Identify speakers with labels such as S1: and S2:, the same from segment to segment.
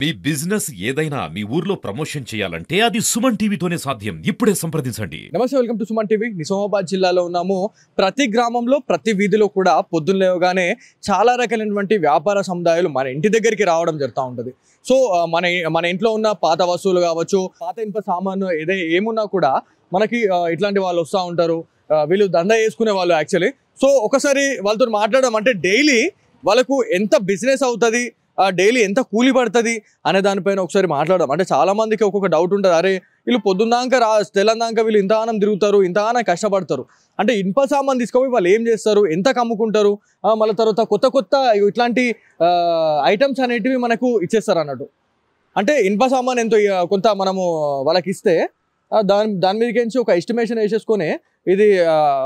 S1: మీ business ఏదైనా మీ ఊర్లో promotion చేయాలంటే అది సుమన్ టీవీతోనే సాధ్యం. ఇప్పుడే సంప్రదించండి.
S2: నమస్తే, welcome to Suman TV. Nizamabad జిల్లాలో ఉన్నాము. ప్రతి గ్రామంలో ప్రతి వీధిలో కూడా పొద్దున్న లేవగానే చాలా రకాలైనటువంటి వ్యాపార సముదాయాలు మన ఇంటి దగ్గరికి రావడం జరుగుతూ ఉంటుంది. సో మన ఇంట్లో ఉన్న పాత వస్తువులు కావచ్చు, పాత ఇనుప సామాను ఏమున్నా కూడా మనకి ఇట్లాంటి వాళ్ళు వస్తూ ఉంటారు. వీళ్ళు దందా చేసుకునే వాళ్ళు యాక్చువల్లీ. సో ఒకసారి వాళ్ళతో మాట్లాడడం అంటే డైలీ వాళ్ళకు ఎంత బిజినెస్ అవుతుంది, డైలీ ఎంత కూలి పడుతుంది అనే దానిపైన ఒకసారి మాట్లాడడం. అంటే చాలా మందికి ఒక్కొక్క డౌట్ ఉంటుంది, అరే వీళ్ళు పొద్దున్నాక తెల్లందాక వీళ్ళు ఇంతగానం తిరుగుతారు, ఇంతగానం కష్టపడతారు, అంటే ఇనుప సామాన్ తీసుకొని వాళ్ళు ఏం చేస్తారు, ఎంత కమ్ముకుంటారు, మళ్ళీ తర్వాత కొత్త కొత్త ఇట్లాంటి ఐటమ్స్ అనేటివి మనకు ఇచ్చేస్తారు అన్నట్టు. అంటే ఇనుప సామాన్ ఎంతో కొంత మనము వాళ్ళకి ఇస్తే దాని మీదకించి ఒక ఎస్టిమేషన్ వేసేసుకొని ఇది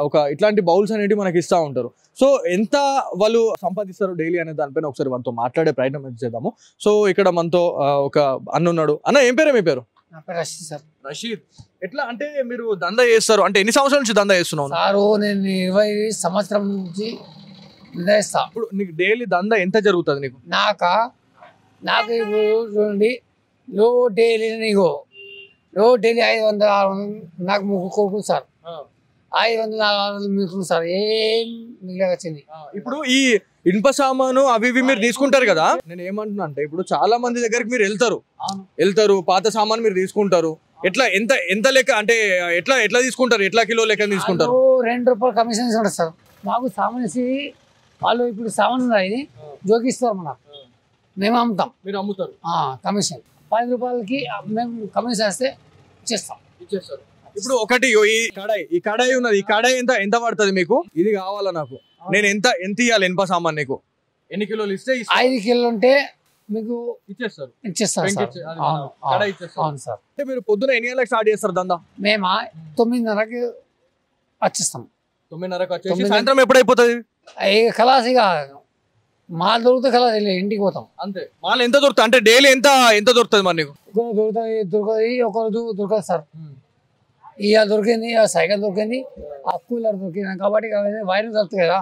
S2: ఒక ఇట్లాంటి బౌల్స్ అనేవి మనకి ఇస్తూ ఉంటారు. సో ఎంత వాళ్ళు సంపాదిస్తారు డైలీ అనే దానిపైన ఒకసారి మనతో మాట్లాడే ప్రయత్నం చేద్దాము. సో ఇక్కడ మనతో ఒక అన్న ఉన్నాడు. అన్న, ఏం పేరు మీ పేరు? రషీద్. ఎట్లా అంటే మీరు దందా చేస్తారు అంటే ఎన్ని సంవత్సరాల నుంచి దందా చేస్తున్నావు?
S3: సారు నేను 20 సంవత్సరం నుంచి చేస్తా.
S2: ఇప్పుడు నీకు డైలీ దందా ఎంత జరుగుతుంది నీకు?
S3: నాకు ఇప్పుడు చూడండి, లో డైలీ డైలీ 500 నాకు ముగ్గురు సార్, 500 మీకు సార్ ఏం మిగిలిచింది.
S2: ఇప్పుడు ఈ ఇనుప సామాను అవి ఇవి మీరు తీసుకుంటారు కదా, నేను ఏమంటున్నా అంటే ఇప్పుడు చాలా మంది దగ్గరికి మీరు వెళ్తారు, పాత సామాను మీరు తీసుకుంటారు. ఎట్లా ఎంత లెక్క అంటే ఎట్లా తీసుకుంటారు, ఎట్లా కిలో లెక్క తీసుకుంటారు?
S3: 2 రూపాయలు కమిషన్ ఉంటుంది సార్. మాకు సామాన్ వేసి వాళ్ళు ఇప్పుడు సామాన్ ఉన్నాయి జోకిస్తారు, మనకు మేము అమ్ముతాం,
S2: మీరు అమ్ముతారు.
S3: కమిషన్ 10 రూపాయలకి మేము కమిషన్ వేస్తే ఇచ్చేస్తారు.
S2: ఇప్పుడు ఒకటి ఈ కడాయి ఉన్నది, ఈ కడాయి ఎంత పడుతుంది మీకు? ఇది కావాలా నాకు, నేను ఎంత ఇవ్వాలి ఇనుప సామాన్ నీకు? ఎన్ని కిలోలు ఇస్తే?
S3: 5 కిలోలు ఉంటే మీకు
S2: ఇచ్చేస్తారు.
S3: అవును సార్.
S2: అంటే మీరు పొద్దున ఎన్ని గంటలకు స్టార్ట్ చేస్తారు దందా?
S3: మేము 9:30కి వచ్చేస్తాం.
S2: 9:30కి వచ్చేసి సాయంత్రం ఎప్పుడైపోతుంది?
S3: ఖలాస్ ఇక మాల్ దొరికితే ఖలాస్ ఇంటికి పోతాం అంతే.
S2: మాల్ ఎంత దొరుకుతుంది అంటే డైలీ ఎంత దొరుకుతుంది మరి నీకు?
S3: దొరకదు, ఒకరోజు దొరకదు సార్. ఇక దొరికింది, సైకిల్ దొరికింది, ఆ కూలర్ దొరికింది కాబట్టి వైర్ దొరుకుతుంది కదా,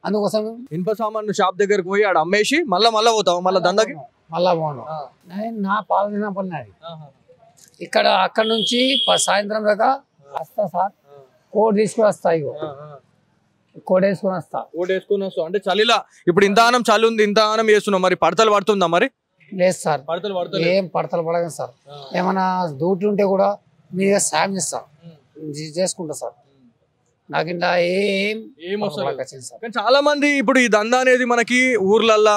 S3: అందుకోసం
S2: ఇనుప సామాన్ షాప్ దగ్గరకు పోయి ఆడ అమ్మేసి మళ్ళా పోతాం మళ్ళీ దందాకి.
S3: మళ్ళా పోను. నా పాలన పని అక్కడ నుంచి సాయంత్రం దాకా వస్తా సార్. కోడ్ తీసుకుని వస్తా, కోడ్ వేసుకుని వస్తా.
S2: అంటే చలిలా ఇప్పుడు ఇంతగానం చలి ఉంది, ఇంతగానం చేస్తున్నాం, మరి పడతలు పడుతుందా? మరి
S3: లేదు సార్, ఏం పడతలు పడగదు సార్. ఏమైనా డ్యూటీ ఉంటే కూడా మీరు సాయం చేస్తా, చేసుకుంటా సార్. నాకు ఇంకా ఏం
S2: కానీ చాలా మంది ఇప్పుడు ఈ దందా అనేది మనకి ఊర్లల్లా,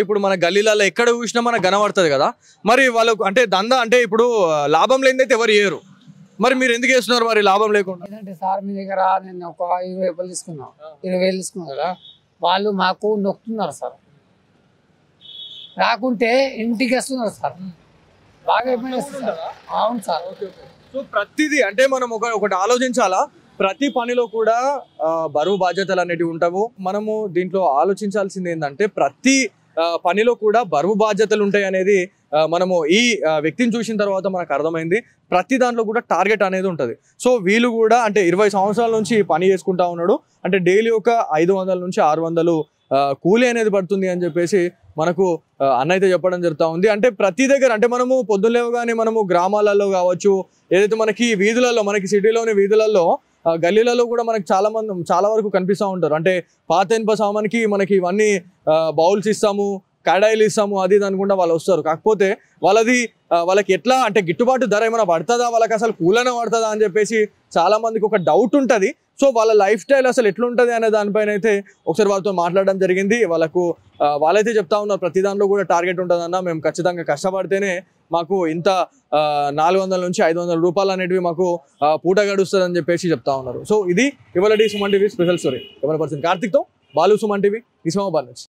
S2: ఇప్పుడు మన గల్లీలల్లో ఎక్కడ చూసినా మనకు కనబడుతుంది కదా. మరి వాళ్ళకు అంటే దందా అంటే ఇప్పుడు లాభం లేనిదైతే ఎవరు చేయరు, మరి మీరు ఎందుకు చేస్తున్నారు మరి లాభం లేకుండా?
S3: ఏంటంటే సార్, మీ దగ్గర నేను ఒక 20 రూపాయలు తీసుకున్నా, 20,000 తీసుకున్నా కదా, వాళ్ళు మాకు నొక్కుతున్నారు సార్. రాకుంటే ఇంటికి వస్తున్నారు సార్, బాగా అవును సార్.
S2: సో ప్రతిదీ అంటే మనం ఒకటి ఆలోచించాలా, ప్రతి పనిలో కూడా బరువు బాధ్యతలు అనేటివి ఉంటావు. మనము దీంట్లో ఆలోచించాల్సింది ఏంటంటే ప్రతి పనిలో కూడా బరువు బాధ్యతలు ఉంటాయి అనేది మనము ఈ వ్యక్తిని చూసిన తర్వాత మనకు అర్థమైంది. ప్రతి దాంట్లో కూడా టార్గెట్ అనేది ఉంటుంది. సో వీళ్ళు కూడా అంటే 20 సంవత్సరాల నుంచి పని చేసుకుంటా ఉన్నాడు. అంటే డైలీ ఒక 500 నుంచి 600 కూలీ అనేది పడుతుంది అని చెప్పేసి మనకు అన్న అయితే చెప్పడం జరుగుతూ ఉంది. అంటే ప్రతి దగ్గర అంటే మనము పొద్దులేవగానే మనము గ్రామాలలో కావచ్చు, ఏదైతే మనకి వీధులలో, మనకి సిటీలోని వీధులలో, గల్లీలలో కూడా మనకి చాలా వరకు కనిపిస్తూ ఉంటారు. అంటే పాత ఇనుప సామాన్కి మనకి ఇవన్నీ బౌల్స్ ఇస్తాము, కడాయిలు ఇస్తాము, అది ఇది అనుకుంటా వాళ్ళు వస్తారు. కాకపోతే వాళ్ళకి ఎట్లా అంటే గిట్టుబాటు ధర ఏమైనా పడుతుందా, వాళ్ళకి అసలు కూలైనా పడుతుందా అని చెప్పేసి చాలా మందికి ఒక డౌట్ ఉంటుంది. సో వాళ్ళ లైఫ్ స్టైల్ అసలు ఎట్లుంటుంది అనే దానిపైన అయితే ఒకసారి వాళ్ళతో మాట్లాడడం జరిగింది. వాళ్ళైతే చెప్తా ఉన్నారు ప్రతి దాంట్లో కూడా టార్గెట్ ఉంటుందన్న, మేము ఖచ్చితంగా కష్టపడితేనే మాకు ఇంత 400 నుంచి 500 రూపాయలు అనేటివి మాకు పూట గడుస్తుందని చెప్పేసి చెప్తా ఉన్నారు. సో ఇది ఇవాళ Suman TV special story. Camera person కార్తిక్తో బాలు, సుమన్ టీవీ, నిజామాబాద్ నుంచి.